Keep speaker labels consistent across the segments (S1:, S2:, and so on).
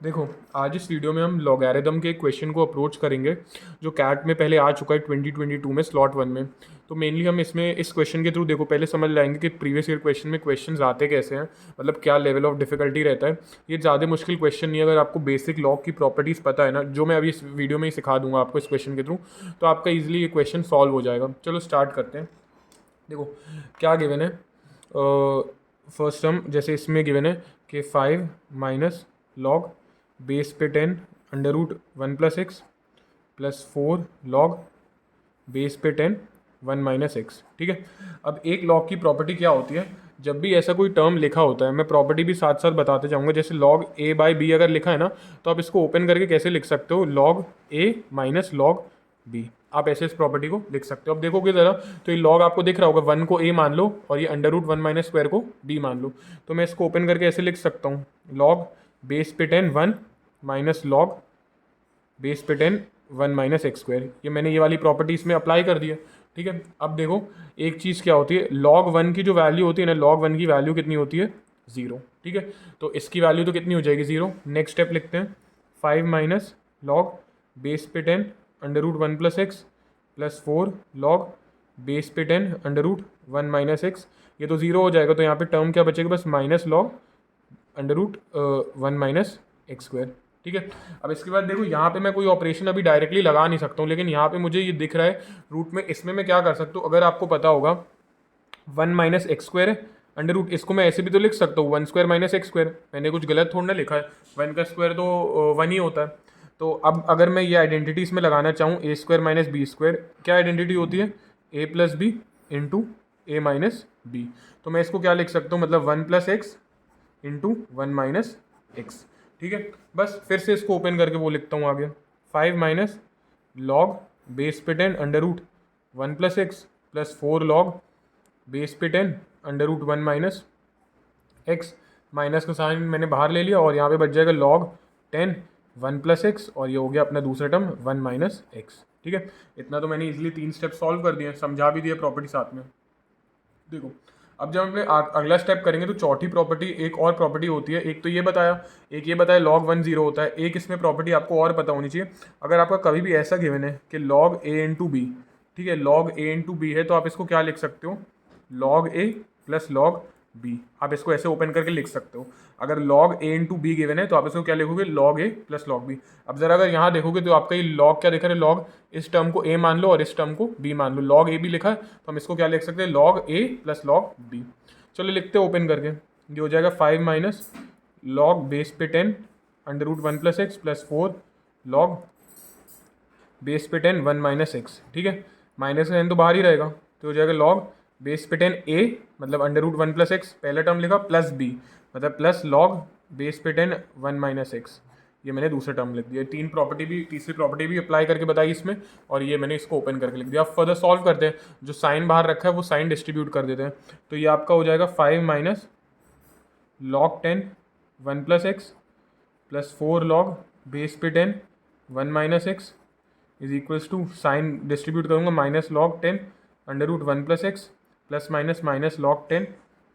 S1: देखो, आज इस वीडियो में हम लॉगरिदम के एक क्वेश्चन को अप्रोच करेंगे जो कैट में पहले आ चुका है 2022 में स्लॉट वन में। तो मेनली हम इसमें इस क्वेश्चन के थ्रू देखो पहले समझ लाएंगे कि प्रीवियस ईयर क्वेश्चन में क्वेश्चंस आते कैसे हैं, मतलब क्या लेवल ऑफ डिफिकल्टी रहता है। ये ज़्यादा मुश्किल क्वेश्चन नहीं है, अगर आपको बेसिक लॉग की प्रॉपर्टीज़ पता है ना, जो मैं अभी इस वीडियो में ही सिखा दूंगा आपको इस क्वेश्चन के थ्रू, तो आपका ईजिली ये क्वेश्चन सॉल्व हो जाएगा। चलो स्टार्ट करते हैं। देखो क्या गिवन है। फर्स्ट हम जैसे इसमें गिवन है कि 5 माइनस लॉग बेस पे 10 under root 1+x plus 4 log base पे 10 1-x। ठीक है। अब एक लॉग की प्रॉपर्टी क्या होती है, जब भी ऐसा कोई टर्म लिखा होता है, मैं प्रॉपर्टी भी साथ साथ बताते जाऊंगा। जैसे लॉग a बाई बी अगर लिखा है ना, तो आप इसको ओपन करके कैसे लिख सकते हो, log a minus log b। आप ऐसे इस प्रॉपर्टी को लिख सकते हो। अब देखोगे ज़रा तो ये लॉग आपको दिख रहा होगा, 1 को a मान लो और ये अंडर रूट 1-स्क्वायर को b मान लो। तो मैं इसको ओपन करके ऐसे लिख सकता हूँ, लॉग बेस पे 10 1 माइनस लॉग बेस पे 10 1-x²। ये मैंने ये वाली प्रॉपर्टी इसमें अप्लाई कर दी है। ठीक है। अब देखो एक चीज़ क्या होती है, log 1 की जो वैल्यू होती है ना, log 1 की वैल्यू कितनी होती है, 0। ठीक है। तो इसकी वैल्यू तो कितनी हो जाएगी, 0। नेक्स्ट स्टेप लिखते हैं, 5 माइनस लॉग बेस पे 10 under root 1+x plus 4 log base पे 10 अंडर रूट 1-x। ये तो 0 हो जाएगा, तो यहाँ पे टर्म क्या बचेगा, बस minus log under root 1-x²। ठीक है। अब इसके बाद देखो यहाँ पे मैं कोई ऑपरेशन अभी डायरेक्टली लगा नहीं सकता हूँ, लेकिन यहाँ पे मुझे ये दिख रहा है रूट में। इसमें मैं क्या कर सकता हूँ, अगर आपको पता होगा 1-x² है अंडर रूट, इसको मैं ऐसे भी तो लिख सकता हूँ 1² - x²। मैंने कुछ गलत थोड़ा ना लिखा है, 1 का स्क्वायर तो 1 ही होता है। तो अब अगर मैं ये आइडेंटिटी इसमें लगाना चाहूँ, a² - b², क्या आइडेंटिटी होती है, a plus B into A minus B. तो मैं इसको क्या लिख सकता हूँ, मतलब 1+x इंटू 1-x। ठीक है। बस फिर से इसको ओपन करके वो लिखता हूँ आगे, 5 माइनस लॉग बेस पे 10 under root 1+x plus 4 log base पे 10 अंडर रूट 1-x। माइनस का साइन मैंने बाहर ले लिया और यहाँ पे बच जाएगा लॉग 10 1+x, और ये हो गया अपना दूसरा टर्म 1-x। ठीक है। इतना तो मैंने इजीली 3 स्टेप सॉल्व कर दिए, समझा भी दिया प्रॉपर्टी साथ में। देखो अब जब हमने अगला स्टेप करेंगे तो चौथी प्रॉपर्टी, एक और प्रॉपर्टी होती है। एक तो ये बताया, एक ये बताया log 1 0 होता है। एक इसमें प्रॉपर्टी आपको और पता होनी चाहिए, अगर आपका कभी भी ऐसा गिवन है कि log a इंटू बी, ठीक है, log a इंटू बी है, तो आप इसको क्या लिख सकते हो, log a plus log b। आप इसको ऐसे ओपन करके लिख सकते हो। अगर log a into be given है तो आप इसको क्या लिखोगे, log a plus log b। अब जरा अगर यहाँ देखोगे तो आपका ये log क्या दिख रहा है, log, इस टर्म को a मान लो और इस टर्म को b मान लो, log a भी लिखा है, तो हम इसको क्या लिख सकते हैं, log a plus log b। चलो लिखते हैं ओपन करके, ये हो जाएगा 5 माइनस लॉग बेस पे 10 under root 1+x plus 4 log base पे 10 1-x। ठीक है। माइनस का n तो बाहर ही रहेगा, तो हो जाएगा लॉग बेस पे 10 a मतलब अंडर रूट 1+x, पहला टर्म लिखा, प्लस b मतलब प्लस लॉग बेस पे 10 1-x। ये मैंने दूसरा टर्म लिख दिया। तीन प्रॉपर्टी भी, तीसरी प्रॉपर्टी भी अप्लाई करके बताई इसमें, और ये मैंने इसको ओपन करके लिख दिया। अब फर्दर सॉल्व करते हैं, जो साइन बाहर रखा है वो साइन डिस्ट्रीब्यूट कर देते हैं। तो ये आपका हो जाएगा 5 minus log 10 1+x plus 4 log base पे 10 1-x is equals to, sign distribute करूँगा, minus log 10 under root 1+x plus minus minus log 10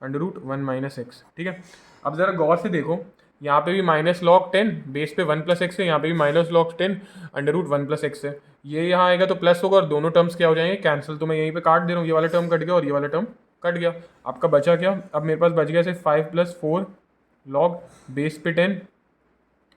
S1: under root 1-x। ठीक है। अब ज़रा गौर से देखो, यहाँ पे भी माइनस लॉग 10 बेस पे 1+x है, यहाँ पे भी minus log 10 under root 1+x है। ये यहाँ आएगा तो प्लस होगा और दोनों टर्म्स क्या हो जाएंगे, कैंसिल। तो मैं यहीं पे काट दे रहा हूँ, ये वाला टर्म कट गया और ये वाला टर्म कट गया। आपका बचा क्या, अब मेरे पास बच गया सिर्फ 5 + 4 लॉग बेस पे 10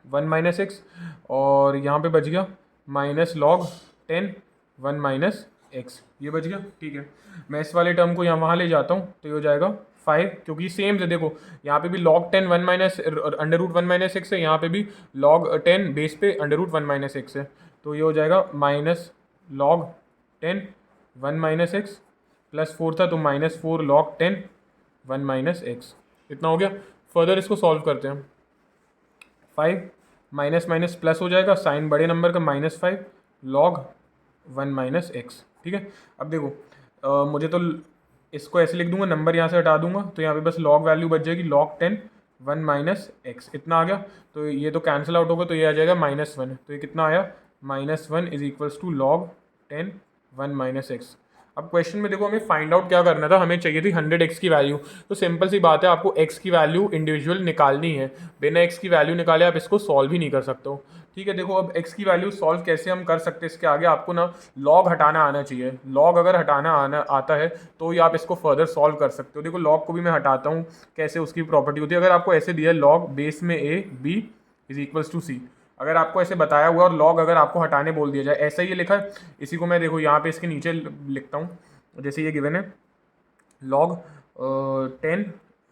S1: 1-x, और यहाँ पे बच गया माइनस लॉग 10 1-x, ये बच गया। ठीक है। मैं इस वाले टर्म को यहाँ वहाँ ले जाता हूँ, तो ये हो जाएगा 5, क्योंकि सेम से देखो यहाँ पे भी log 10 1 minus under root 1-x है, यहाँ पे भी log 10 बेस पे अंडर रूट 1-x है। तो ये हो जाएगा माइनस log 10 1-x प्लस 4 था, तो माइनस 4 log 10 1-x। इतना हो गया। फर्दर इसको सॉल्व करते हैं, 5 माइनस माइनस प्लस हो जाएगा, साइन बड़े नंबर का -5 log 1-x। ठीक है। अब देखो मुझे तो इसको ऐसे लिख दूंगा, नंबर यहाँ से हटा दूंगा, तो यहाँ पे बस log वैल्यू बच जाएगी log 10 1-x, इतना आ गया। तो ये तो कैंसिल आउट होगा, तो ये आ जाएगा -1। तो ये कितना आया, -1 is equals to log 10 1-x। अब क्वेश्चन में देखो हमें फाइंड आउट क्या करना था, हमें चाहिए थी 100x की वैल्यू। तो सिंपल सी बात है, आपको x की वैल्यू इंडिविजुअल निकालनी है। बिना x की वैल्यू निकाले आप इसको सॉल्व ही नहीं कर सकते हो। ठीक है, देखो अब x की वैल्यू सॉल्व कैसे हम कर सकते हैं, इसके आगे आपको ना लॉग हटाना आना चाहिए। लॉग अगर हटाना आता है तो ही आप इसको फर्दर सॉल्व कर सकते हो। देखो लॉग को भी मैं हटाता हूँ, कैसे उसकी प्रॉपर्टी होती है। अगर आपको ऐसे दिया है लॉग बेस में a b is equals to c, अगर आपको ऐसे बताया हुआ और लॉग अगर आपको हटाने बोल दिया जाए, ऐसा ही ये लिखा है, इसी को मैं देखो यहाँ पे इसके नीचे लिखता हूँ। जैसे ये गिवन है लॉग 10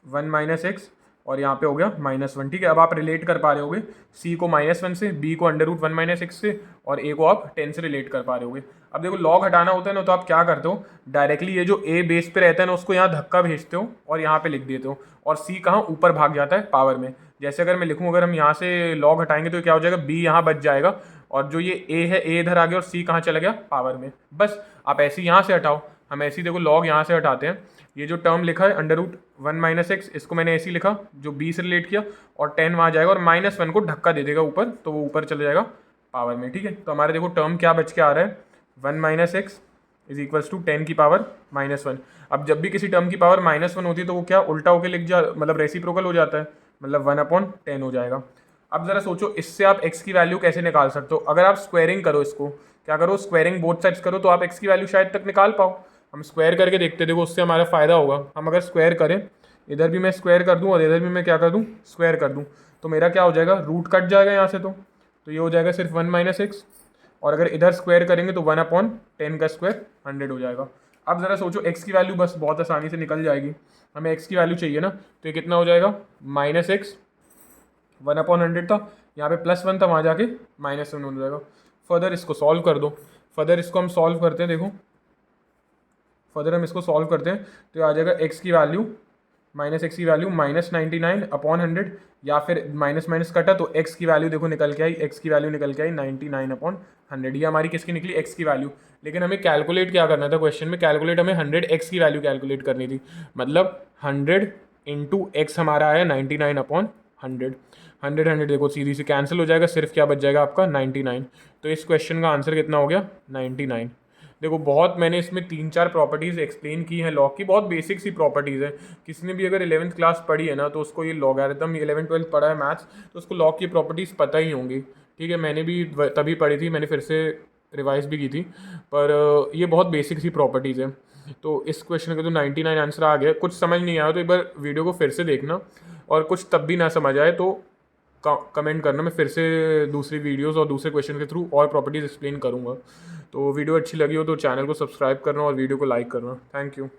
S1: 1 माइनस एक्स और यहाँ पे हो गया -1। ठीक है, अब आप रिलेट कर पा रहे होगे c को -1 से, b को √1 माइनस एक्स से और a को आप 10 से रिलेट कर पा रहे होगे। अब देखो लॉग हटाना होता है ना, तो आप क्या करते हो, डायरेक्टली ये जो a बेस पे रहता है ना उसको यहाँ धक्का भेजते हो और यहाँ पे लिख देते हो, और c कहाँ ऊपर भाग जाता है पावर में। जैसे अगर मैं लिखूँ, अगर हम यहाँ से लॉग हटाएंगे तो क्या हो जाएगा, b यहाँ बच जाएगा और जो ये a है a इधर आ गया और c कहाँ चला गया, पावर में। बस आप ऐसे ही यहाँ से हटाओ, हम ऐसे ही देखो लॉग यहाँ से हटाते हैं। ये जो टर्म लिखा है √1 माइनस एक्स, इसको मैंने ऐसे ही लिखा जो b से रिलेट किया, और 10 वहाँ जाएगा और -1 को धक्का दे देगा ऊपर, तो वो ऊपर चला जाएगा पावर में। ठीक है, तो हमारे देखो टर्म क्या बच के आ रहा है, 1 minus X is equals to 10 की पावर -1। अब जब भी किसी टर्म की पावर -1 होती है तो वो क्या उल्टा होकर मतलब रेसिप्रोकल हो जाता है, मतलब 1/10 हो जाएगा। अब ज़रा सोचो इससे आप x की वैल्यू कैसे निकाल सकते हो। अगर आप स्क्वायरिंग करो, इसको क्या करो, स्क्वायरिंग बोथ साइड्स करो, तो आप x की वैल्यू शायद तक निकाल पाओ। हम स्क्वायर करके देखते, देखो उससे हमारा फ़ायदा होगा। हम अगर स्क्वायर करें, इधर भी मैं स्क्वायर कर दूँ और इधर भी मैं क्या कर दूँ, स्क्वायर कर दूँ, तो मेरा क्या हो जाएगा, रूट कट जाएगा यहाँ से, तो ये हो जाएगा सिर्फ 1 माइनस एक्स। और अगर इधर स्क्वायर करेंगे तो 1/10 का स्क्वायर 100 हो जाएगा। अब ज़रा सोचो x की वैल्यू बस बहुत आसानी से निकल जाएगी। हमें x की वैल्यू चाहिए ना, तो ये कितना हो जाएगा, -x 1/100 था, यहाँ पे +1 था, वहाँ जाके -1 हो जाएगा। फर्दर इसको सॉल्व कर दो, फर्दर इसको हम सॉल्व करते हैं। देखो फर्दर हम इसको सॉल्व करते हैं तो आ जाएगा x की वैल्यू -x की वैल्यू -99/100, या फिर माइनस कटा तो x की वैल्यू देखो निकल के आई, x की वैल्यू निकल के आई 99/100। ये हमारी किसकी निकली, x की वैल्यू। लेकिन हमें कैलकुलेट क्या करना था क्वेश्चन में, कैलकुलेट हमें 100x की वैल्यू कैलकुलेट करनी थी। मतलब 100 इंटू एक्स हमारा आया 99/100। 100 देखो सीधी सी कैंसिल हो जाएगा, सिर्फ क्या बच जाएगा आपका 99। तो इस क्वेश्चन का आंसर कितना हो गया, 99। देखो बहुत मैंने इसमें 3-4 प्रॉपर्टीज़ एक्सप्लेन की हैं लॉग की, बहुत बेसिक सी प्रॉपर्टीज़ है। किसी ने भी अगर 11th क्लास पढ़ी है ना, तो उसको ये लॉगरिथम 11th-12th पढ़ा है मैथ्स, तो उसको लॉग की प्रॉपर्टीज़ पता ही होंगी। ठीक है, मैंने भी तभी पढ़ी थी, मैंने फिर से रिवाइज भी की थी, पर ये बहुत बेसिक सी प्रॉपर्टीज़ है। तो इस क्वेश्चन का तो 99 आंसर आ गया। कुछ समझ नहीं आया तो एक बार वीडियो को फिर से देखना, और कुछ तब भी ना समझ आए तो कमेंट करना, मैं फिर से दूसरी वीडियोस और दूसरे क्वेश्चन के थ्रू और प्रॉपर्टीज़ एक्सप्लेन करूँगा। तो वीडियो अच्छी लगी हो तो चैनल को सब्सक्राइब करना और वीडियो को लाइक करना। Thank you.